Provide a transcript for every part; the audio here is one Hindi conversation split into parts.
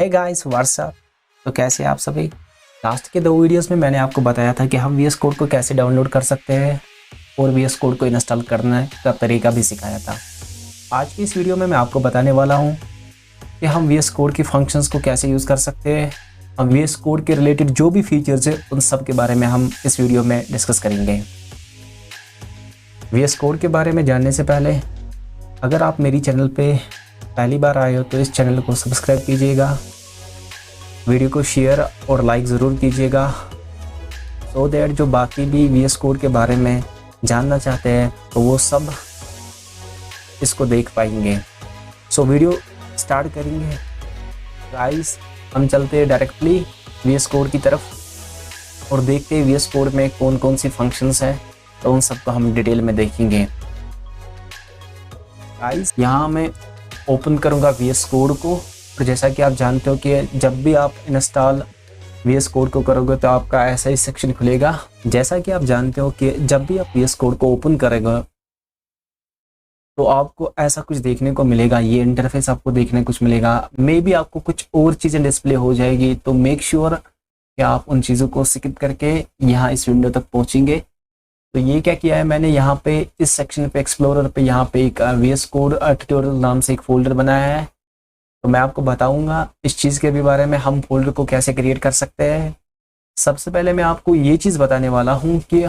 Hey guys what's up. तो कैसे हैं आप सभी। लास्ट के 2 वीडियोस में मैंने आपको बताया था कि हम वीएस कोड को कैसे डाउनलोड कर सकते हैं और वीएस कोड को इंस्टॉल करने का तरीका भी सिखाया था। आज की इस वीडियो में मैं आपको बताने वाला हूं कि हम वीएस कोड की फंक्शंस को कैसे यूज़ कर सकते हैं। हम वीएस कोड के रिलेटेड जो भी फीचर्स है उन सब के बारे में हम इस वीडियो में डिस्कस करेंगे। वीएस कोड के बारे में जानने से पहले अगर आप मेरी चैनल पे पहली बार आए हो तो इस चैनल को सब्सक्राइब कीजिएगा, वीडियो को शेयर और लाइक ज़रूर कीजिएगा सो दैट जो बाकी भी वीएस कोड के बारे में जानना चाहते हैं तो वो सब इसको देख पाएंगे। सो वीडियो स्टार्ट करेंगे गाइस। हम चलते हैं डायरेक्टली वीएस कोड की तरफ और देखते हैं वीएस कोड में कौन कौन सी फंक्शंस हैं, तो उन सबको हम डिटेल में देखेंगे। गाइस यहाँ मैं ओपन करूँगा वीएस कोड को और जैसा कि आप जानते हो कि जब भी आप इंस्टॉल वीएस कोड को करोगे तो आपका ऐसा ही सेक्शन खुलेगा। जैसा कि आप जानते हो कि जब भी आप वीएस कोड को ओपन करेगा तो आपको ऐसा कुछ देखने को मिलेगा, ये इंटरफेस आपको देखने कुछ मिलेगा। मे बी आपको कुछ और चीज़ें डिस्प्ले हो जाएगी, तो मेक श्योर कि आप उन चीज़ों को स्किप करके यहाँ इस विंडो तक पहुँचेंगे। तो ये क्या किया है मैंने यहाँ पे इस सेक्शन पे एक्सप्लोरर पे यहाँ पे एक वीएस कोड ट्यूटोरियल नाम से एक फोल्डर बनाया है। तो मैं आपको बताऊंगा इस चीज़ के भी बारे में, हम फोल्डर को कैसे क्रिएट कर सकते हैं। सबसे पहले मैं आपको ये चीज़ बताने वाला हूँ कि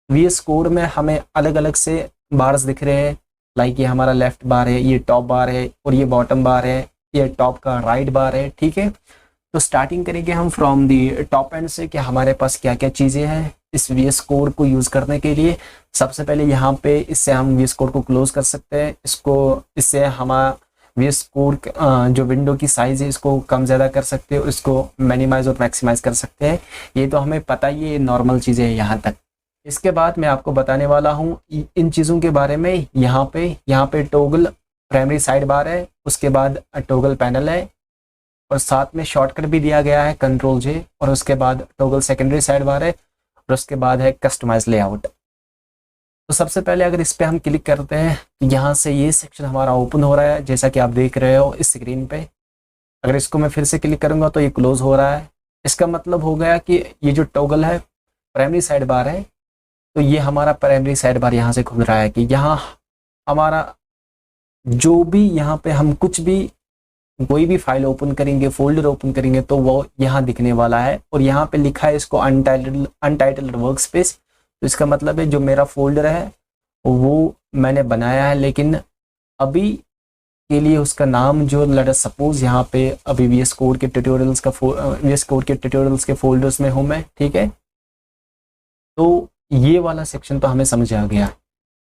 वीएस कोड में हमें अलग अलग से बार्स दिख रहे हैं। लाइक ये हमारा लेफ्ट बार है, ये टॉप बार है और ये बॉटम बार है, ये टॉप का राइट बार है। ठीक है, तो स्टार्टिंग करेंगे हम फ्रॉम दी टॉप एंड से कि हमारे पास क्या क्या चीज़ें हैं इस वीएस कोड को यूज़ करने के लिए। सबसे पहले यहाँ पे इससे हम वीएस कोड को क्लोज कर सकते हैं। इससे हमारा वीएस कोड जो विंडो की साइज़ है इसको कम ज़्यादा कर सकते हो, इसको मिनिमाइज और मैक्सिमाइज कर सकते हैं। ये तो हमें पता ही है, नॉर्मल चीज़ें हैं यहाँ तक। इसके बाद मैं आपको बताने वाला हूँ इन चीज़ों के बारे में। यहाँ पे टॉगल प्राइमरी साइड बार है, उसके बाद टॉगल पैनल है और साथ में शॉर्टकट भी दिया गया है कंट्रोल जे, और उसके बाद टॉगल सेकेंडरी साइड बार है और उसके बाद है कस्टमाइज लेआउट। तो सबसे पहले अगर इस पर हम क्लिक करते हैं तो यहाँ से ये सेक्शन हमारा ओपन हो रहा है, जैसा कि आप देख रहे हो इस स्क्रीन पे। अगर इसको मैं फिर से क्लिक करूँगा तो ये क्लोज हो रहा है। इसका मतलब हो गया कि ये जो टॉगल है प्राइमरी साइड बार है, तो ये हमारा प्राइमरी साइड बार यहाँ से खुल रहा है कि यहाँ हमारा जो भी यहाँ पे हम कुछ भी कोई भी फाइल ओपन करेंगे, फोल्डर ओपन करेंगे तो वो यहाँ दिखने वाला है। और यहाँ पे लिखा है इसको अनटाइटल्ड वर्क स्पेस। तो इसका मतलब है जो मेरा फोल्डर है वो मैंने बनाया है, लेकिन अभी के लिए उसका नाम जो लेट अस सपोज यहाँ पे अभी वीएस कोड के ट्यूटोरियल्स के फोल्डर्स में हूँ मैं। ठीक है, तो ये वाला सेक्शन तो हमें समझ आ गया।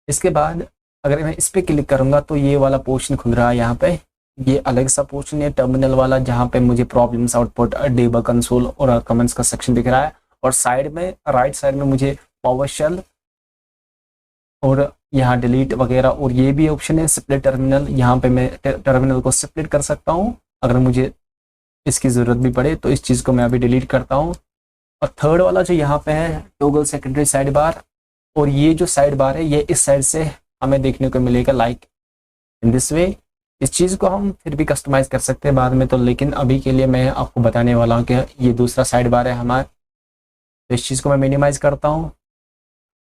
इसके बाद अगर मैं इस पर क्लिक करूँगा तो ये वाला पोर्शन खुल रहा है। यहाँ पे ये अलग सा पोर्शन है टर्मिनल वाला, जहाँ पे मुझे प्रॉब्लम्स, आउटपुट, डिबग कंसोल और कमेंट्स का सेक्शन दिख रहा है। और साइड में राइट साइड में मुझे पावर शेल और यहाँ डिलीट वगैरह, और ये भी ऑप्शन है स्प्लिट टर्मिनल। यहाँ पे मैं टर्मिनल को स्प्लिट कर सकता हूँ अगर मुझे इसकी ज़रूरत भी पड़े। तो इस चीज़ को मैं अभी डिलीट करता हूँ। और थर्ड वाला जो यहाँ पे है टॉगल सेकेंडरी साइड बार, और ये जो साइड बार है ये इस साइड से हमें देखने को मिलेगा लाइक इन दिस वे। इस चीज़ को हम फिर भी कस्टमाइज़ कर सकते हैं बाद में, तो लेकिन अभी के लिए मैं आपको बताने वाला हूँ कि ये दूसरा साइड बार है हमारा। तो इस चीज़ को मैं मिनिमाइज़ करता हूँ।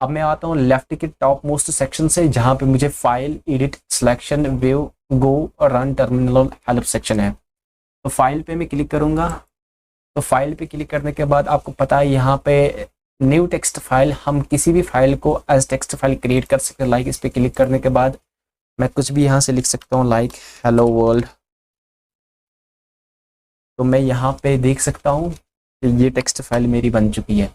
अब मैं आता हूँ लेफ्ट के टॉप मोस्ट सेक्शन से, जहाँ पे मुझे फाइल, एडिट, सिलेक्शन, व्यू, गो और रन टर्मिनल और हेल्प सेक्शन है। तो फाइल पे मैं क्लिक करूँगा। तो फाइल पे क्लिक करने के बाद आपको पता है यहाँ पे न्यू टेक्स्ट फाइल, हम किसी भी फाइल को एज टेक्स्ट फाइल क्रिएट कर सकते हैं। लाइक इस पर क्लिक करने के बाद मैं कुछ भी यहाँ से लिख सकता हूँ, लाइक हेलो वर्ल्ड। तो मैं यहाँ पे देख सकता हूँ कि ये टेक्स्ट फाइल मेरी बन चुकी है।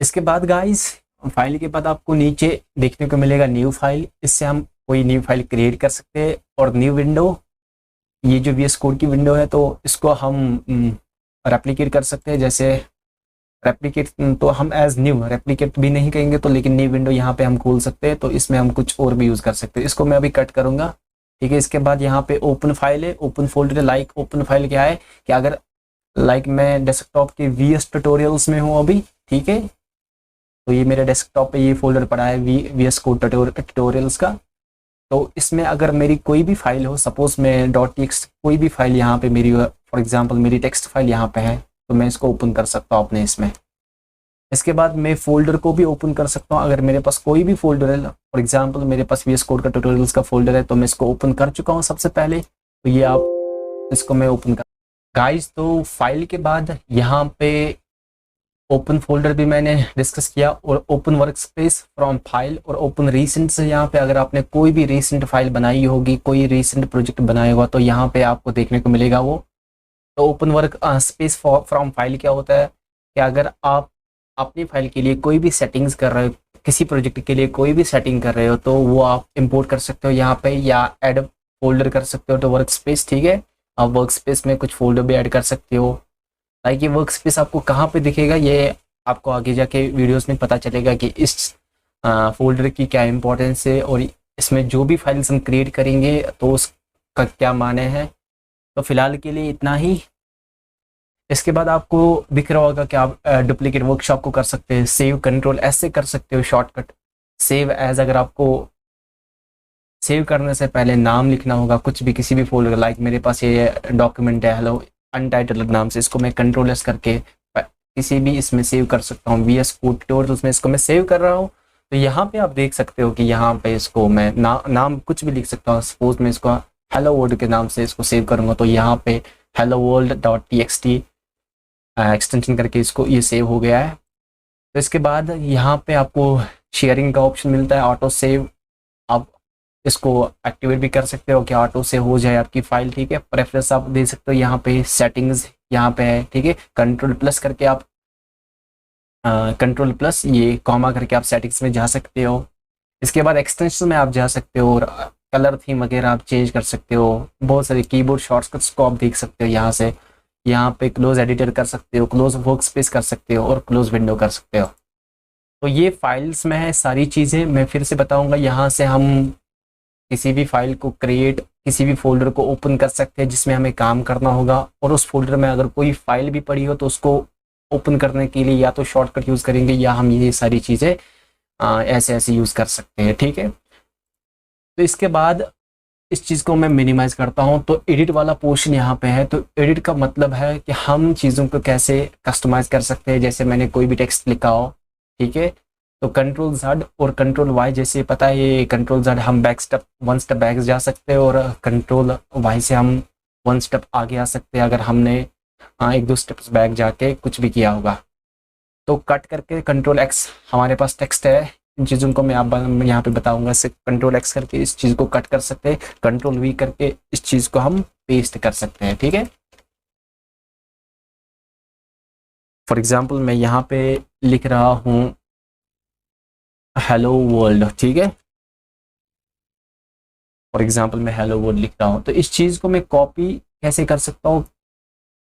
इसके बाद गाइस फाइल के बाद आपको नीचे देखने को मिलेगा न्यू फाइल। इससे हम कोई न्यू फाइल क्रिएट कर सकते हैं। और न्यू विंडो, ये जो वीएस कोड की विंडो है तो इसको हम रेप्लिकेट कर सकते हैं। जैसे रेप्लिकेट तो हम एज न्यू, रेप्लिकेट भी नहीं कहेंगे तो, लेकिन न्यू विंडो यहाँ पे हम खोल सकते हैं। तो इसमें हम कुछ और भी यूज़ कर सकते हैं। इसको मैं अभी कट करूँगा। ठीक है, इसके बाद यहाँ पे ओपन फाइल है, ओपन फोल्डर है। लाइक ओपन फाइल क्या है कि अगर लाइक मैं डेस्कटॉप के वीएस ट्यूटोरियल्स में हूँ अभी, ठीक है, तो ये मेरे डेस्कटॉप पे ये फोल्डर पड़ा है वीएस कोड ट्यूटोरियल्स का। तो इसमें अगर मेरी कोई भी फाइल हो, सपोज मैं .txt कोई भी फाइल यहाँ पे मेरी, फॉर एग्जांपल मेरी टेक्स्ट फाइल यहाँ पे है, तो मैं इसको ओपन कर सकता हूँ अपने इसमें। इसके बाद मैं फोल्डर को भी ओपन कर सकता हूँ। अगर मेरे पास कोई भी फोल्डर है, फॉर एग्जांपल मेरे पास VS कोड का ट्यूटोरियल्स का फोल्डर है, तो मैं इसको ओपन कर चुका हूँ सबसे पहले। तो ये आप इसको मैं ओपन कर गाइस। तो फाइल के बाद यहाँ पे ओपन फोल्डर भी मैंने डिस्कस किया, और open work space from file और ओपन रीसेंट से यहाँ पे अगर आपने कोई भी रीसेंट फाइल बनाई होगी, कोई रीसेंट प्रोजेक्ट बनाया होगा, तो यहाँ पे आपको देखने को मिलेगा वो। तो open work space from file क्या होता है कि अगर आप अपनी फाइल के लिए कोई भी सेटिंग्स कर रहे हो, किसी प्रोजेक्ट के लिए कोई भी सेटिंग कर रहे हो, तो वो आप इंपोर्ट कर सकते हो यहाँ पे, या ऐड फोल्डर कर सकते हो तो वर्क स्पेस। ठीक है, आप वर्क स्पेस में कुछ फोल्डर भी ऐड कर सकते हो। लाइक ये वर्क स्पेस आपको कहाँ पे दिखेगा, ये आपको आगे जाके वीडियोस में पता चलेगा कि इस फोल्डर की क्या इंपॉर्टेंस है, और इसमें जो भी फाइल्स हम क्रिएट करेंगे तो उसका क्या माने हैं। तो फिलहाल के लिए इतना ही। इसके बाद आपको दिख रहा होगा कि आप डुप्लीकेट वर्कशॉप को कर सकते हैं, सेव Ctrl+S से कर सकते हो शॉर्टकट। सेव एज, अगर आपको सेव करने से पहले नाम लिखना होगा कुछ भी, किसी भी फोल्डर, लाइक मेरे पास ये डॉक्यूमेंट है हेलो अनटाइटल्ड नाम से, इसको मैं Ctrl+S करके किसी भी इसमें सेव कर सकता हूँ। VS कोड ट्यूटोरियल उसमें इसको मैं सेव कर रहा हूँ। तो यहाँ पे आप देख सकते हो कि यहाँ पे इसको मैं नाम कुछ भी लिख सकता हूँ। सपोज मैं इसको हेलो वर्ल्ड के नाम से इसको सेव करूँगा, तो यहाँ पे hello world.txt एक्सटेंशन करके इसको ये सेव हो गया है। तो इसके बाद यहाँ पे आपको शेयरिंग का ऑप्शन मिलता है, ऑटो सेव। आप इसको एक्टिवेट भी कर सकते हो कि ऑटो से हो जाए आपकी फाइल। ठीक है, प्रेफरेंस आप दे सकते हो यहाँ पे, सेटिंग्स यहाँ पे है। ठीक है, Ctrl+ करके आप Ctrl+ ये कॉमा करके आप सेटिंग्स में जा सकते हो। इसके बाद एक्सटेंशन में आप जा सकते हो, और कलर थीम वगैरह आप चेंज कर सकते हो। बहुत सारे कीबोर्ड शॉर्टकट्स को आप देख सकते हो यहाँ से। यहाँ पे क्लोज एडिटर कर सकते हो, क्लोज वर्क स्पेस कर सकते हो, और क्लोज विंडो कर सकते हो। तो ये फाइल्स में है सारी चीज़ें। मैं फिर से बताऊंगा, यहाँ से हम किसी भी फाइल को क्रिएट, किसी भी फोल्डर को ओपन कर सकते हैं जिसमें हमें काम करना होगा, और उस फोल्डर में अगर कोई फाइल भी पड़ी हो तो उसको ओपन करने के लिए या तो शॉर्टकट यूज़ करेंगे, या हम ये सारी चीज़ें ऐसे ऐसे यूज़ कर सकते हैं। ठीक है, तो इसके बाद इस चीज़ को मैं मिनिमाइज करता हूं। तो एडिट वाला पोर्शन यहाँ पे है। तो एडिट का मतलब है कि हम चीज़ों को कैसे कस्टमाइज कर सकते हैं। जैसे मैंने कोई भी टेक्स्ट लिखा हो, ठीक है, तो Ctrl+Z और Ctrl+Y, जैसे पता है ये Ctrl+Z हम वन स्टेप बैक जा सकते हैं, और Ctrl+Y से हम वन स्टेप आगे आ सकते हैं अगर हमने एक दो स्टेप्स बैक जाके कुछ भी किया होगा। तो कट करके Ctrl+X, हमारे पास टेक्स्ट है, इन चीज़ों को मैं आप यहाँ पे बताऊंगा। इससे Ctrl+X करके इस चीज़ को कट कर सकते हैं, Ctrl+V करके इस चीज़ को हम पेस्ट कर सकते हैं। ठीक है, फॉर एग्जांपल मैं यहाँ पे लिख रहा हूँ हेलो वर्ल्ड। ठीक है, फॉर एग्जांपल मैं हेलो वर्ल्ड लिख रहा हूँ। तो इस चीज़ को मैं कॉपी कैसे कर सकता हूँ,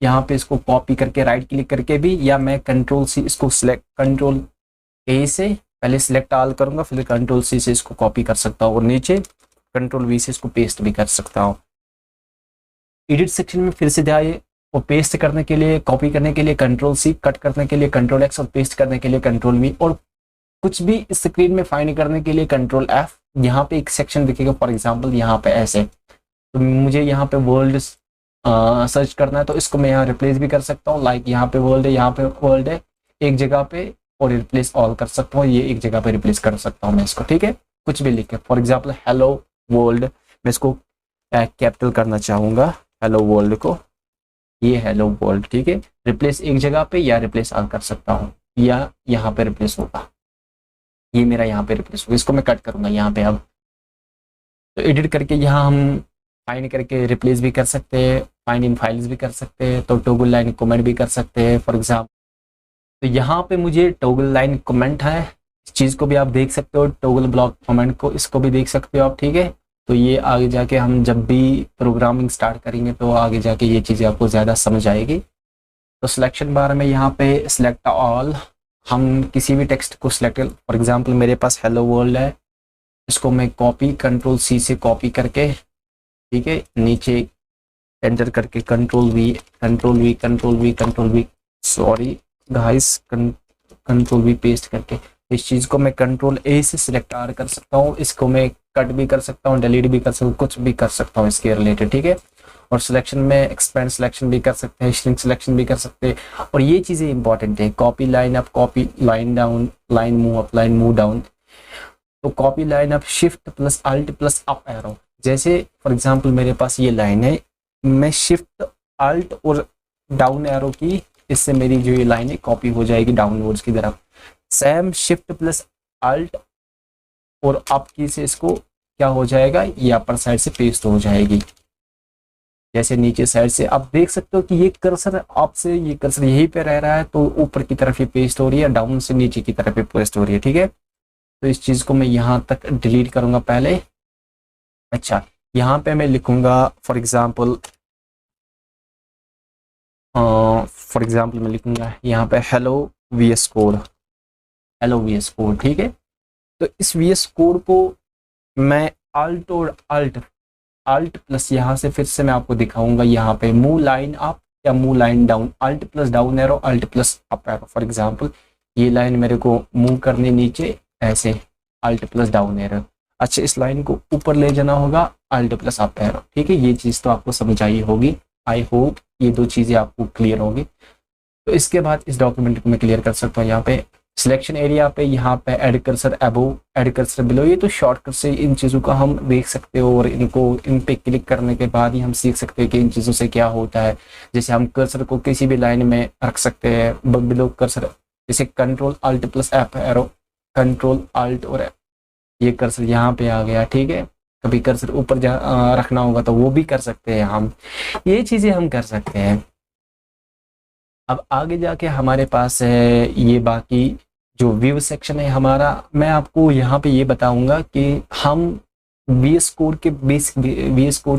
यहाँ पे इसको कॉपी करके राइट क्लिक करके भी, या मैं Ctrl+C इसको सिलेक्ट, Ctrl+A से पहले सिलेक्ट ऑल करूंगा, फिर Ctrl+C से इसको कॉपी कर सकता हूँ, और नीचे Ctrl+V से इसको पेस्ट भी कर सकता हूँ। एडिट सेक्शन में फिर से जाइए, और पेस्ट करने के लिए, कॉपी करने के लिए Ctrl+C, कट करने के लिए Ctrl+X, और पेस्ट करने के लिए Ctrl+V, और कुछ भी स्क्रीन में फाइंड करने के लिए Ctrl+F। यहाँ पे एक सेक्शन दिखेगा, फॉर एग्जाम्पल यहाँ पे ऐसे, तो मुझे यहाँ पे वर्ल्ड सर्च करना है, तो इसको मैं यहाँ रिप्लेस भी कर सकता हूँ। लाइक यहाँ पे वर्ल्ड है, यहाँ पे वर्ल्ड है एक जगह पे, और रिप्लेस ऑल कर सकता हूँ, ये एक जगह पे रिप्लेस कर सकता हूँ मैं इसको। ठीक है, कुछ भी लिखे, फॉर एग्जांपल हेलो वर्ल्ड, मैं इसको कैपिटल करना चाहूँगा हेलो वर्ल्ड को, ये हेलो वर्ल्ड। ठीक है, रिप्लेस एक जगह पे या रिप्लेस ऑल कर सकता हूँ, या यहाँ पे रिप्लेस होगा, ये मेरा यहाँ पे रिप्लेस होगा। इसको मैं कट करूँगा यहाँ पे। अब तो एडिट करके यहाँ हम फाइंड करके रिप्लेस भी कर सकते हैं, फाइंड इन फाइल्स भी कर सकते हैं, तो टॉगल लाइन कमेंट भी कर सकते हैं फॉर एग्जाम्पल। तो यहाँ पे मुझे टॉगल लाइन कमेंट है, इस चीज़ को भी आप देख सकते हो, टॉगल ब्लॉक कमेंट को, इसको भी देख सकते हो आप। ठीक है, तो ये आगे जाके हम जब भी प्रोग्रामिंग स्टार्ट करेंगे तो आगे जाके ये चीज़ें आपको ज़्यादा समझ आएगी। तो सिलेक्शन बार में यहाँ पे सिलेक्ट ऑल, हम किसी भी टेक्स्ट को सिलेक्ट, फॉर एग्जांपल मेरे पास हेलो वर्ल्ड है, इसको मैं कॉपी Ctrl+C से कॉपी करके, ठीक है, नीचे एंटर करके Ctrl+V, Ctrl+V, Ctrl+V, Ctrl+V, sorry guys, Ctrl+V paste करके इस चीज़ को मैं Ctrl+A से सिलेक्ट आर कर सकता हूँ, इसको मैं कट भी कर सकता हूँ, डिलीट भी कर सकता हूँ, कुछ भी कर सकता हूँ इसके रिलेटेड, ठीक है। और सिलेक्शन में एक्सपेंड सिलेक्शन भी कर सकते हैं, श्रिंक सिलेक्शन भी कर सकते हैं। और ये चीज़ें इंपॉर्टेंट है, copy line up, copy line down, line move up, line move down. तो copy line up shift plus alt plus up arrow, जैसे फॉर एग्जांपल मेरे पास ये लाइन है, मैं शिफ्ट अल्ट और डाउन एरो की, इससे मेरी जो ये लाइन है कॉपी हो जाएगी डाउनवर्ड्स की तरफ। सेम शिफ्ट प्लस अल्ट और अप की से इसको क्या हो जाएगा, ये अपर साइड से पेस्ट हो जाएगी। जैसे नीचे साइड से आप देख सकते हो कि ये कर्सर अप से, ये कर्सर यहीं पे रह रहा है, तो ऊपर की तरफ ये पेस्ट हो रही है, डाउन से नीचे की तरफ ये पेस्ट हो रही है, ठीक है। तो इस चीज को मैं यहाँ तक डिलीट करूंगा पहले। अच्छा, यहाँ पे मैं लिखूंगा फॉर एग्जाम्पल मैं लिखूंगा यहाँ पे hello VS code, hello VS code, ठीक है। तो इस VS कोड को मैं अल्ट और अल्ट प्लस यहाँ से फिर से मैं आपको दिखाऊंगा, यहाँ पे मूव लाइन अप या move line down, alt plus down arrow, alt plus up arrow. For example ये लाइन मेरे को मूव करनी नीचे ऐसे, अल्ट प्लस डाउन एरो। अच्छा, इस लाइन को ऊपर ले जाना होगा, अल्ट प्लस अप एरो, ठीक है। ये चीज़ तो आपको समझ आई होगी, आई होप ये दो चीज़ें आपको क्लियर होगी। तो इसके बाद इस डॉक्यूमेंट को मैं क्लियर कर सकता हूँ। यहाँ पे सिलेक्शन एरिया पे, यहाँ पे add cursor above, add cursor below, ये तो शॉर्टकट से इन चीज़ों का हम देख सकते हो, और इनको इन पे क्लिक करने के बाद ही हम सीख सकते हैं कि इन चीज़ों से क्या होता है। जैसे हम कर्सर को किसी भी लाइन में रख सकते हैं, बिलो कर्सर, जैसे control alt plus F arrow, control alt और ये कर्सर यहाँ पे आ गया, ठीक है। कभी कर्सर ऊपर रखना होगा तो वो भी कर सकते हैं हम, ये चीज़ें हम कर सकते हैं। अब आगे जाके हमारे पास है ये बाकी जो व्यू सेक्शन है हमारा। मैं आपको यहाँ पे ये बताऊंगा कि हम VS कोड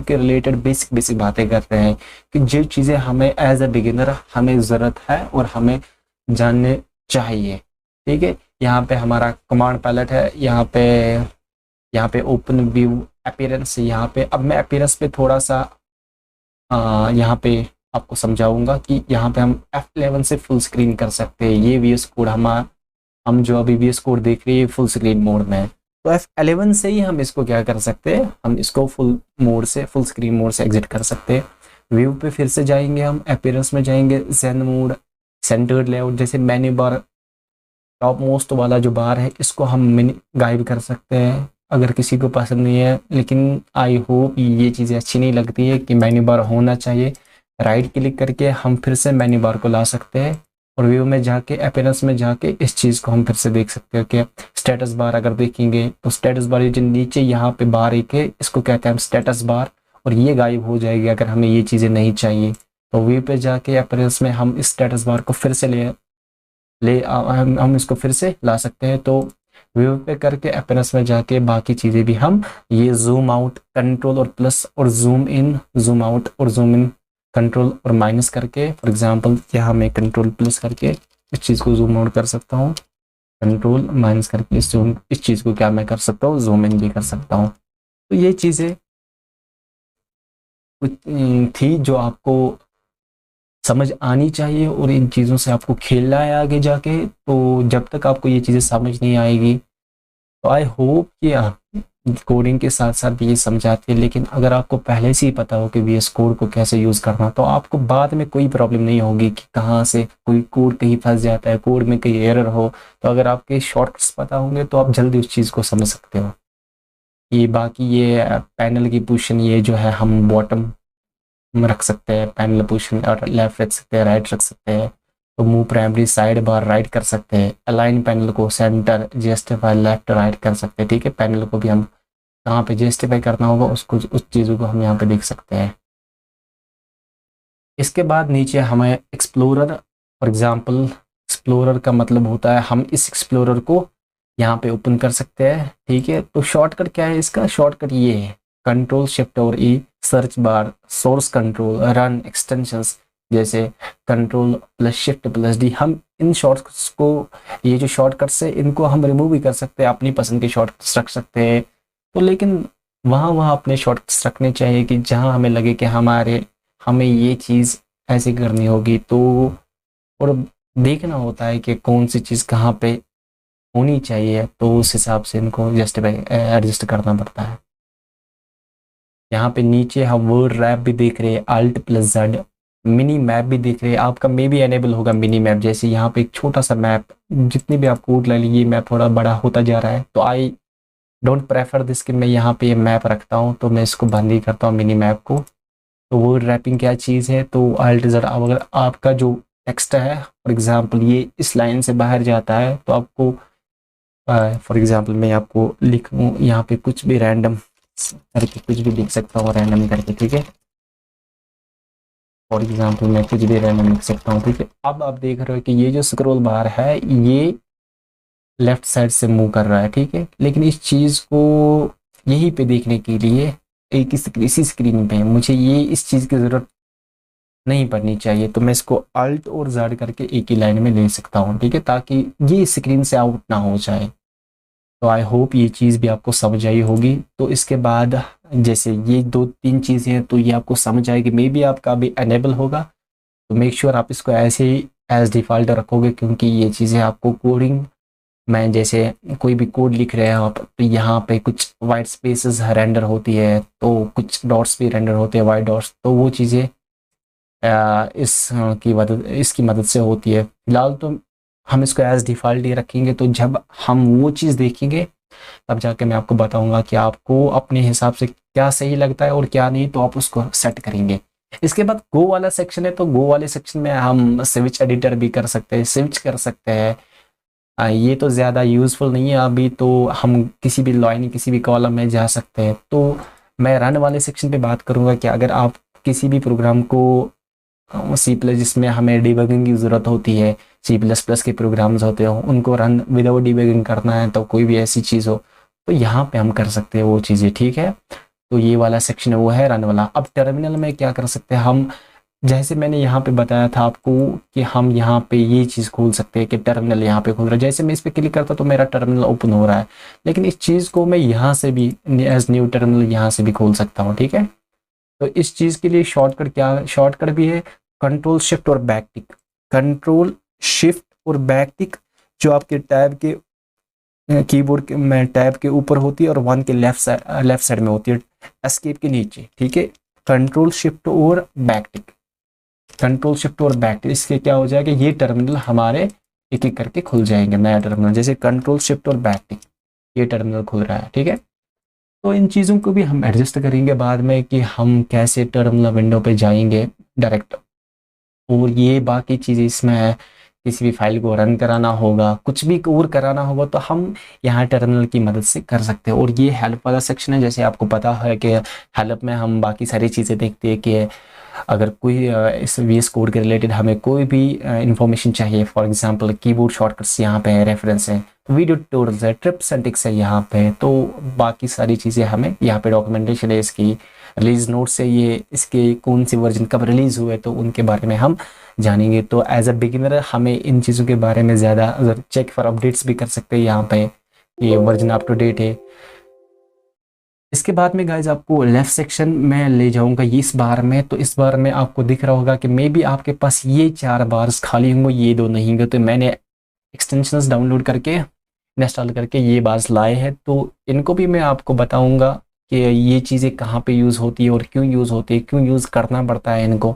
के रिलेटेड बेसिक बातें करते हैं कि जो चीज़ें हमें एज अ बिगिनर हमें ज़रूरत है और हमें जानने चाहिए, ठीक है। यहाँ पे हमारा कमांड पैलेट है, यहाँ पे ओपन व्यू अपीयरेंस, यहाँ पे अब मैं अपीयरेंस पे थोड़ा सा यहाँ पे आपको समझाऊंगा कि यहाँ पे हम F11 से फुल स्क्रीन कर सकते हैं। ये VS कोड हम जो अभी VS कोड देख रहे हैं फुल स्क्रीन मोड में है, तो F11 से ही हम इसको क्या कर सकते हैं, हम इसको फुल स्क्रीन मोड से एग्जिट कर सकते हैं। व्यू पे फिर से जाएंगे, हम अपीयरेंस में जाएंगे, ज़ेन मोड, सेंटर्ड लेआउट, जैसे मेन्यू बार टॉप मोस्ट वाला जो बार है इसको हम गायब कर सकते हैं अगर किसी को पसंद नहीं है। लेकिन आई होप ये चीज़ें अच्छी नहीं लगती है कि मेन्यू बार होना चाहिए। राइट क्लिक करके हम फिर से मेन्यू बार को ला सकते हैं, और व्यू में जाके अपीयरेंस में जाके इस चीज़ को हम फिर से देख सकते हैं कि स्टेटस बार अगर देखेंगे तो स्टेटस बार जो नीचे यहाँ पे बार एक है, इसको कहते हैं हम स्टेटस बार, और ये गायब हो जाएगी अगर हमें ये चीज़ें नहीं चाहिए। तो व्यू पे जाके अपीयरेंस में हम इस स्टेटस बार को फिर से हम इसको फिर से ला सकते हैं। तो व्यू पे करके अपीयरेंस में जाके बाकी चीज़ें भी हम ये जूम आउट, कंट्रोल और प्लस और जूम इन, जूम आउट और जूम इन, कंट्रोल और माइनस करके, फॉर एग्जांपल यहाँ मैं कंट्रोल प्लस करके इस चीज़ को जूम आउट कर सकता हूँ, कंट्रोल माइनस करके इस चीज़ को क्या मैं कर सकता हूँ, जूम इन भी कर सकता हूँ। तो ये चीज़ें कुछ थी जो आपको समझ आनी चाहिए, और इन चीज़ों से आपको खेलना है आगे जाके। तो जब तक आपको ये चीज़ें समझ नहीं आएगी तो आई होप कि कोडिंग के साथ साथ भी ये समझाती है। लेकिन अगर आपको पहले से ही पता हो कि VS कोड को कैसे यूज़ करना, तो आपको बाद में कोई प्रॉब्लम नहीं होगी कि कहाँ से कोई कोड कहीं फंस जाता है, कोड में कहीं एरर हो। तो अगर आपके शॉर्टकट्स पता होंगे तो आप जल्दी उस चीज़ को समझ सकते हो। ये बाकी ये पैनल की पोजीशन ये जो है हम बॉटम में रख सकते हैं, पैनल पोजीशन, और लेफ्ट रख सकते हैं, राइट रख सकते हैं। तो move primary side bar right कर सकते हैं, अलाइन पैनल को सेंटर, जस्टिफाई लेफ्ट राइट कर सकते हैं, ठीक है। पैनल को भी हम कहाँ पे जस्टिफाई करना होगा उसको, उस चीज़ों को हम यहाँ पे देख सकते हैं। इसके बाद नीचे हमें एक्सप्लोरर, फॉर एग्जांपल एक्सप्लोरर का मतलब होता है हम इस एक्सप्लोरर को यहाँ पे ओपन कर सकते हैं, ठीक है। तो शॉर्टकट क्या है इसका, शॉर्टकट ये है कंट्रोल शिफ्ट और E, search bar, source control, run, extensions, जैसे control plus shift plus D. हम इन शॉर्टकट्स को, ये जो शॉर्टकट्स है इनको हम रिमूव भी कर सकते हैं, अपनी पसंद के शॉर्टकट्स रख सकते हैं। तो लेकिन वहाँ अपने शॉर्टकट्स रखने चाहिए कि जहाँ हमें लगे कि हमें ये चीज़ ऐसे करनी होगी। तो और देखना होता है कि कौन सी चीज़ कहाँ पे होनी चाहिए, तो उस हिसाब से इनको जस्टिफाई एडजस्ट करना पड़ता है। यहाँ पे नीचे हम वर्ड रैप भी देख रहे हैं, Alt+Z, मिनी मैप भी देख रहे हैं। आपका मे भी एनेबल होगा मिनी मैप, जैसे यहाँ पे एक छोटा सा मैप, जितनी भी आप कोड ले लीजिए मैप थोड़ा बड़ा होता जा रहा है, तो आई डोंट प्रेफर दिस कि मैं यहाँ पे मैप रखता हूँ, तो मैं इसको बंद ही करता हूँ मिनी मैप को। तो वर्ड रैपिंग क्या चीज़ है, तो Alt+Z, अगर आपका जो टेक्स्ट है फॉर एग्जाम्पल ये इस लाइन से बाहर जाता है, तो आपको फॉर एग्जाम्पल मैं आपको लिखूँ यहाँ पे कुछ भी रैंडम करके कुछ भी लिख सकता हूँ, रैंडम करके, ठीक है। फॉर एग्जाम्पल मैं कुछ भी रैंडम लिख सकता हूँ, ठीक है। अब आप देख रहे हो कि ये जो स्क्रॉल बार है ये लेफ्ट साइड से मूव कर रहा है, ठीक है। लेकिन इस चीज़ को यहीं पे देखने के लिए एक इसी स्क्रीन पे मुझे ये इस चीज़ की ज़रूरत नहीं पड़नी चाहिए, तो मैं इसको Alt और Z करके एक ही लाइन में ले सकता हूँ, ठीक है, ताकि ये स्क्रीन से आउट ना हो जाए। तो आई होप ये चीज़ भी आपको समझ आई होगी। तो इसके बाद जैसे ये 2-3 चीज़ें हैं, तो ये आपको समझ आएगी, मे बी आपका भी अनेबल होगा, तो मेक श्योर आप इसको ऐसे ही एज डिफ़ॉल्ट रखोगे, क्योंकि ये चीज़ें आपको कोडिंग में जैसे कोई भी कोड लिख रहे हैं आप, तो यहाँ पे कुछ वाइट स्पेसेस रेंडर होती है, तो कुछ डॉट्स भी रेंडर होते हैं, वाइट डॉट्स, तो वो चीज़ें इसकी मदद से होती है। फिलहाल तो हम इसको एज डिफ़ॉल्ट ही रखेंगे, तो जब हम वो चीज़ देखेंगे तब जाके मैं आपको बताऊंगा कि आपको अपने हिसाब से क्या सही लगता है और क्या नहीं, तो आप उसको सेट करेंगे। इसके बाद गो वाला सेक्शन है, तो गो वाले सेक्शन में हम स्विच एडिटर भी कर सकते हैं, स्विच कर सकते हैं। ये तो ज़्यादा यूज़फुल नहीं है अभी, तो हम किसी भी लाइन किसी भी कॉलम में जा सकते हैं। तो मैं रन वाले सेक्शन पे बात करूँगा कि अगर आप किसी भी प्रोग्राम को C++ जिसमें हमें डिबगिंग की ज़रूरत होती है, C++ के प्रोग्राम्स होते हो उनको रन विदाउट डिबगिंग करना है, तो कोई भी ऐसी चीज़ हो तो यहाँ पे हम कर सकते हैं वो चीज़ें, ठीक है। तो ये वाला सेक्शन वो है रन वाला। अब टर्मिनल में क्या कर सकते हैं हम, जैसे मैंने यहाँ पे बताया था आपको कि हम यहाँ पे ये चीज़ खोल सकते हैं कि टर्मिनल यहाँ पे खोल रहा है। जैसे मैं इस पर क्लिक करता तो मेरा टर्मिनल ओपन हो रहा है, लेकिन इस चीज़ को मैं यहाँ से भी एज न्यू टर्मिनल यहाँ से भी खोल सकता हूँ, ठीक है। तो इस चीज़ के लिए शॉर्टकट भी है, कंट्रोल शिफ्ट और बैक टिक। कंट्रोल शिफ्ट और बैक टिक जो आपके टैब के कीबोर्ड में टैब के ऊपर होती है और 1 के लेफ्ट साइड में होती है, एस्केप के नीचे, ठीक है। कंट्रोल शिफ्ट और बैक टिक, कंट्रोल शिफ्ट और बैक टिक, इसके क्या हो जाएगा, ये टर्मिनल हमारे एक एक करके खुल जाएंगे। नया टर्मिनल जैसे कंट्रोल शिफ्ट और बैक टिक, ये टर्मिनल खुल रहा है, ठीक है। तो इन चीज़ों को भी हम एडजस्ट करेंगे बाद में कि हम कैसे टर्मिनल विंडो पे जाएंगे डायरेक्ट। और ये बाकी चीज़ें इसमें है, किसी भी फाइल को रन कराना होगा, कुछ भी और कराना होगा, तो हम यहाँ टर्मिनल की मदद से कर सकते हैं। और ये हेल्प वाला सेक्शन है, जैसे आपको पता है कि हेल्प में हम बाकी सारी चीज़ें देखते हैं कि अगर कोई इस VS कोड के रिलेटेड हमें कोई भी इंफॉर्मेशन चाहिए, फॉर एग्जांपल कीबोर्ड शॉर्टकट्स यहाँ पे है, रेफरेंस है, वीडियो ट्यूटोरियल्स है, ट्रिप्स एंड टिक्स है यहाँ पे, तो बाकी सारी चीज़ें हमें यहाँ पे डॉक्यूमेंटेशन है, इसकी रिलीज नोट्स है, ये इसके कौन सी वर्जन कब रिलीज़ हुए, तो उनके बारे में हम जानेंगे। तो एज अ बिगिनर हमें इन चीज़ों के बारे में ज़्यादा चेक फॉर अपडेट्स भी कर सकते हैं यहाँ पे, ये वर्जन अप टू डेट है। इसके बाद में गाइज आपको लेफ्ट सेक्शन में ले जाऊंगा ये इस बार में, तो इस बार में आपको दिख रहा होगा कि मे बी आपके पास ये 4 बार्स खाली होंगे, ये 2 नहीं होंगे, तो मैंने एक्सटेंशंस डाउनलोड करके इंस्टॉल करके ये बार्स लाए हैं। तो इनको भी मैं आपको बताऊंगा कि ये चीज़ें कहाँ पे यूज़ होती है और क्यों यूज़ होती है, क्यों यूज़ करना पड़ता है इनको,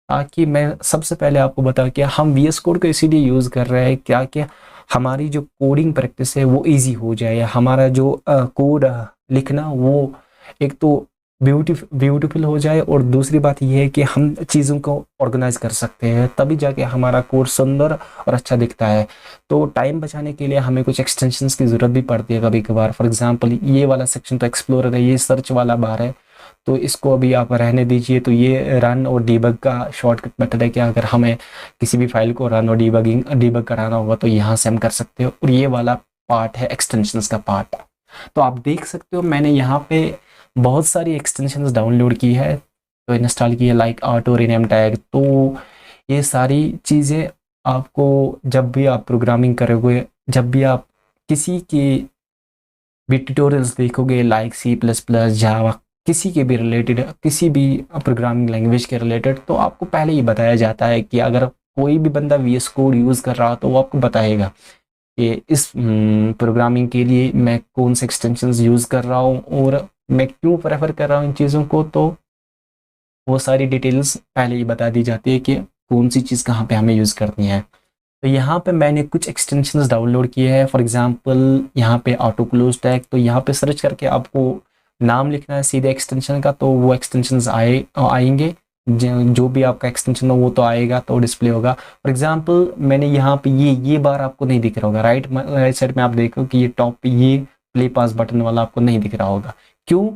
ताकि मैं सबसे पहले आपको बता कि हम VS कोड को इसीलिए यूज़ कर रहे हैं क्या कि हमारी जो कोडिंग प्रैक्टिस है वो इजी हो जाए, हमारा जो कोड लिखना वो एक तो ब्यूटीफुल हो जाए, और दूसरी बात ये है कि हम चीज़ों को ऑर्गेनाइज कर सकते हैं, तभी जाके हमारा कोड सुंदर और अच्छा दिखता है। तो टाइम बचाने के लिए हमें कुछ एक्सटेंशंस की ज़रूरत भी पड़ती है कभी कभार। फॉर एग्जांपल ये वाला सेक्शन तो एक्सप्लोरर है, ये सर्च वाला बार है, तो इसको अभी आप रहने दीजिए। तो ये रन और डीबग का शॉर्टकट मेथड है कि अगर हमें किसी भी फाइल को रन और डीबग कराना होगा तो यहाँ से हम कर सकते हो। और ये वाला पार्ट है एक्सटेंशंस का पार्ट। तो आप देख सकते हो मैंने यहाँ पे बहुत सारी एक्सटेंशंस डाउनलोड की है, तो इंस्टॉल की है, लाइक ऑटो रीनेम टैग। तो ये सारी चीज़ें आपको जब भी आप प्रोग्रामिंग करोगे, जब भी आप किसी की भी ट्यूटोरियल्स देखोगे, लाइक C++, जावा, किसी के भी रिलेटेड, किसी भी प्रोग्रामिंग लैंग्वेज के रिलेटेड, तो आपको पहले ही बताया जाता है कि अगर कोई भी बंदा VS कोड यूज़ कर रहा हो तो वो आपको बताएगा कि इस प्रोग्रामिंग के लिए मैं कौन से एक्सटेंशंस यूज़ कर रहा हूँ और मैं क्यों प्रेफर कर रहा हूँ इन चीज़ों को, तो वो सारी डिटेल्स पहले ही बता दी जाती है कि कौन सी चीज़ कहाँ पे हमें यूज़ करनी है। तो यहाँ पे मैंने कुछ एक्सटेंशंस डाउनलोड किए हैं। फॉर एग्जांपल यहाँ पे ऑटो क्लोज टैग, तो यहाँ पे सर्च करके आपको नाम लिखना है सीधे एक्सटेंशन का, तो वो एक्सटेंशंस आएंगे। जो भी आपका एक्सटेंशन हो वो तो आएगा, तो डिस्प्ले होगा। फॉर एग्जांपल मैंने यहाँ पे ये बार आपको नहीं दिख रहा होगा, राइट साइड में आप देखो कि ये टॉप पे ये प्ले पास बटन वाला आपको नहीं दिख रहा होगा। क्यों?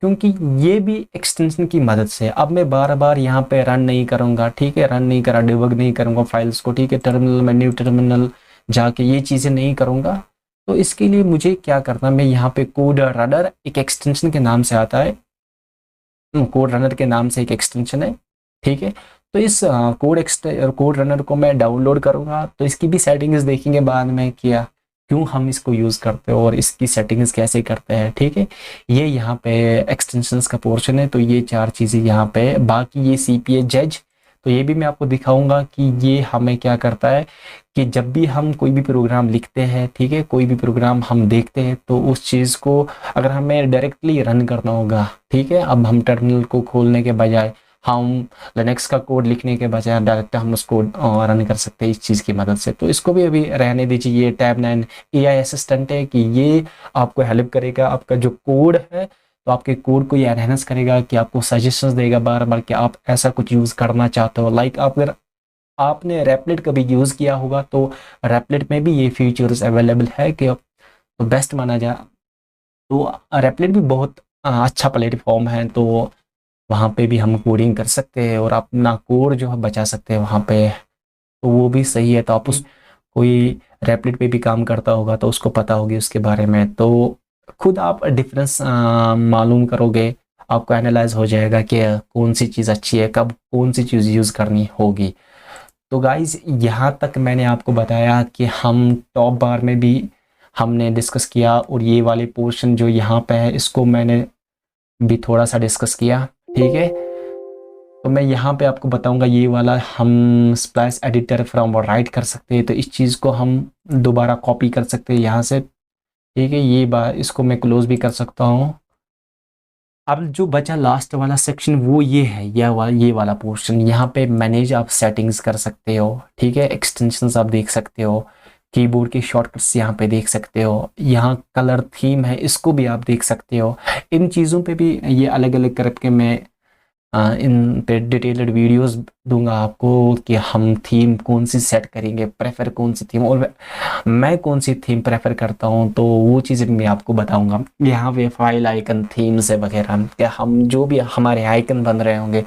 क्योंकि ये भी एक्सटेंशन की मदद से अब मैं बार बार यहाँ पे रन नहीं करूँगा, ठीक है, रन नहीं करा, डिबग नहीं करूँगा फाइल्स को, ठीक है, टर्मिनल में न्यू टर्मिनल जाके ये चीज़ें नहीं करूँगा। तो इसके लिए मुझे क्या करना, मैं यहाँ पे कोड रनर एक एक्सटेंशन के नाम से आता है, कोड रनर के नाम से एक एक्सटेंशन है, ठीक है। तो इस कोड रनर को मैं डाउनलोड करूँगा, तो इसकी भी सेटिंग्स देखेंगे बाद में किया क्यों हम इसको यूज़ करते हैं और इसकी सेटिंग्स कैसे करते हैं, ठीक है। ये यहाँ पे एक्सटेंशंस का पोर्शन है, तो ये 4 चीज़ें यहाँ पे। बाकी ये CPA जज, तो ये भी मैं आपको दिखाऊंगा कि ये हमें क्या करता है कि जब भी हम कोई भी प्रोग्राम लिखते हैं, ठीक है, कोई भी प्रोग्राम हम देखते हैं, तो उस चीज़ को अगर हमें डायरेक्टली रन करना होगा, ठीक है, अब हम टर्मिनल को खोलने के बजाय, हम लिनक्स का कोड लिखने के बजाय डायरेक्ट हम उसको रन कर सकते हैं इस चीज़ की मदद से। तो इसको भी अभी रहने दीजिए। ये टैब 9 AI असिस्टेंट है कि ये आपको हेल्प करेगा, आपका जो कोड है तो आपके कोड को ये एनहांस करेगा, कि आपको सजेशंस देगा बार बार कि आप ऐसा कुछ यूज़ करना चाहते हो। लाइक अगर आपने रैपलेट कभी यूज़ किया होगा तो रैपलेट में भी ये फीचर्स अवेलेबल है कि तो बेस्ट माना जाए। तो रैपलेट भी बहुत अच्छा प्लेटफॉर्म है, तो वहाँ पे भी हम कोडिंग कर सकते हैं और अपना कोड जो है बचा सकते हैं वहाँ पे, तो वो भी सही है। तो आप उस कोई रैपलेट पे भी काम करता होगा तो उसको पता होगी उसके बारे में, तो खुद आप डिफरेंस मालूम करोगे, आपको एनालाइज हो जाएगा कि कौन सी चीज़ अच्छी है, कब कौन सी चीज़ यूज़ करनी होगी। तो गाइज यहाँ तक मैंने आपको बताया कि हम टॉप बार में भी हमने डिस्कस किया, और ये वाले पोर्शन जो यहाँ पे है इसको मैंने भी थोड़ा सा डिस्कस किया, ठीक है। तो मैं यहाँ पे आपको बताऊंगा ये वाला हम स्प्लाइस एडिटर फ्रॉम राइट कर सकते हैं, तो इस चीज़ को हम दोबारा कॉपी कर सकते हैं यहाँ से, ठीक है। ये बात इसको मैं क्लोज भी कर सकता हूँ। अब जो बचा लास्ट वाला सेक्शन वो ये है, ये वाला पोर्शन, यहाँ पे मैनेज आप सेटिंग्स कर सकते हो, ठीक है। एक्सटेंशंस आप देख सकते हो, कीबोर्ड के शॉर्टकट्स यहाँ पे देख सकते हो, यहाँ कलर थीम है इसको भी आप देख सकते हो। इन चीज़ों पे भी ये अलग अलग करके मैं इन पे डिटेल्ड वीडियोस दूंगा आपको कि हम थीम कौन सी सेट करेंगे, प्रेफर कौन सी थीम, और मैं कौन सी थीम प्रेफर करता हूं, तो वो चीज़ें मैं आपको बताऊंगा। यहाँ पे फाइल आइकन थीम्स है वगैरह, क्या हम जो भी हमारे आइकन बन रहे होंगे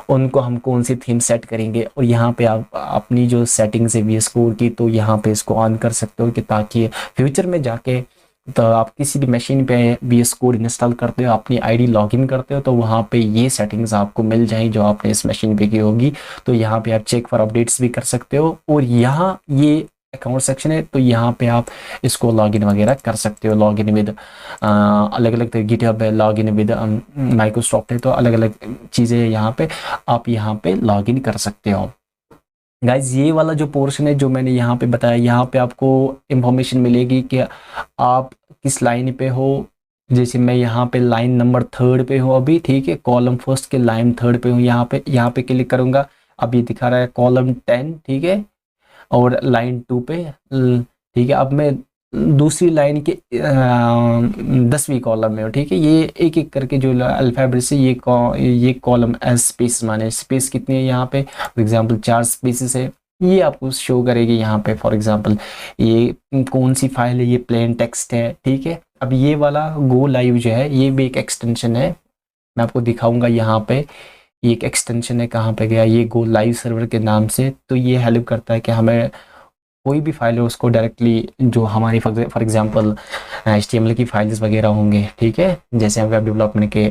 उनको हम कौन सी थीम सेट करेंगे, और यहाँ पे आप अपनी जो सेटिंग्स है VS कोड की, तो यहाँ पे इसको ऑन कर सकते हो कि ताकि फ्यूचर में जाके तो आप किसी भी मशीन पे VS कोड इंस्टॉल करते हो, अपनी आईडी लॉगिन करते हो, तो वहाँ पे ये सेटिंग्स आपको मिल जाएंगी जो आपने इस मशीन पे की होगी। तो यहाँ पे आप चेक फॉर अपडेट्स भी कर सकते हो, और यहाँ ये अकाउंट सेक्शन है, तो यहाँ पे आप इसको लॉगिन वगैरह कर सकते हो। लॉगिन विद अलग अलग गिटहब है, लॉगिन विद माइक्रोसॉफ्ट है, तो अलग अलग चीज़ें यहाँ पे आप यहाँ पे लॉगिन कर सकते हो। गाइज ये वाला जो पोर्शन है जो मैंने यहाँ पे बताया, यहाँ पे आपको इंफॉर्मेशन मिलेगी कि आप किस लाइन पे हो। जैसे मैं यहाँ पे लाइन नंबर 3 पे हूँ अभी, ठीक है, कॉलम फर्स्ट के लाइन 3 पे हूँ। यहाँ पे क्लिक करूँगा, अब ये दिखा रहा है कॉलम 10, ठीक है, और लाइन 2 पे, ठीक है। अब मैं दूसरी लाइन के 10वीं कॉलम में हो, ठीक है। ये एक एक करके जो अल्फ़ाबेट से ये कॉलम एस स्पेस माने स्पेस कितनी है यहाँ पे, फॉर एग्जांपल 4 स्पेसेस है, ये आपको शो करेगी यहाँ पे। फॉर एग्जांपल ये कौन सी फाइल है, ये प्लेन टेक्स्ट है, ठीक है। अब ये वाला गो लाइव जो है ये भी एक एक्सटेंशन है, मैं आपको दिखाऊंगा यहाँ पे। ये एक एक्सटेंशन है, कहाँ पे गया, ये गो लाइव सर्वर के नाम से। तो ये हेल्प करता है कि हमें कोई भी फाइल है उसको डायरेक्टली जो हमारी फॉर एग्जांपल HTML की फाइल्स वगैरह होंगे, ठीक है, जैसे हम वेब डेवलपमेंट के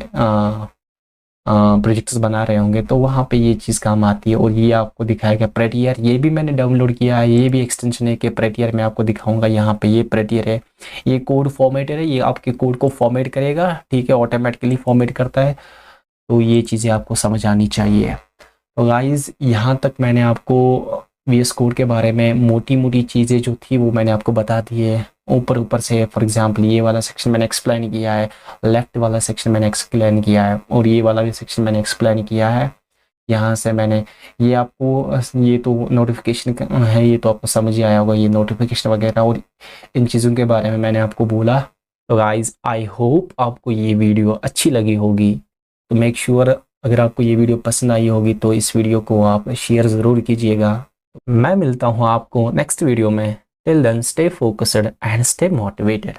प्रोजेक्ट्स बना रहे होंगे, तो वहाँ पे ये चीज़ काम आती है। और ये आपको दिखाएगा प्रेटियर, ये भी मैंने डाउनलोड किया है, ये भी एक्सटेंशन है कि प्रेटियर मैं आपको दिखाऊंगा। यहाँ पे ये प्रेटियर है, ये कोड फॉर्मेटर है, ये आपके कोड को फॉर्मेट करेगा, ठीक है, ऑटोमेटिकली फॉर्मेट करता है। तो ये चीज़ें आपको समझ आनी चाहिए। तो गाइज़ यहाँ तक मैंने आपको VS कोड के बारे में मोटी मोटी चीज़ें जो थी वो मैंने आपको बता दी है ऊपर ऊपर से। फॉर एग्जांपल ये वाला सेक्शन मैंने एक्सप्लेन किया है, लेफ्ट वाला सेक्शन मैंने एक्सप्लेन किया है, और ये वाला भी सेक्शन मैंने एक्सप्लेन किया है। यहाँ से मैंने ये आपको, ये तो नोटिफिकेशन है, ये तो आपको समझ ही आया होगा, ये नोटिफिकेशन वगैरह और इन चीज़ों के बारे में मैंने आपको बोला। तो गाइज़ आई होप आपको ये वीडियो अच्छी लगी होगी। तो मेक श्योर अगर आपको ये वीडियो पसंद आई होगी तो इस वीडियो को आप शेयर ज़रूर कीजिएगा। मैं मिलता हूँ आपको नेक्स्ट वीडियो में। Till then stay focused and stay motivated.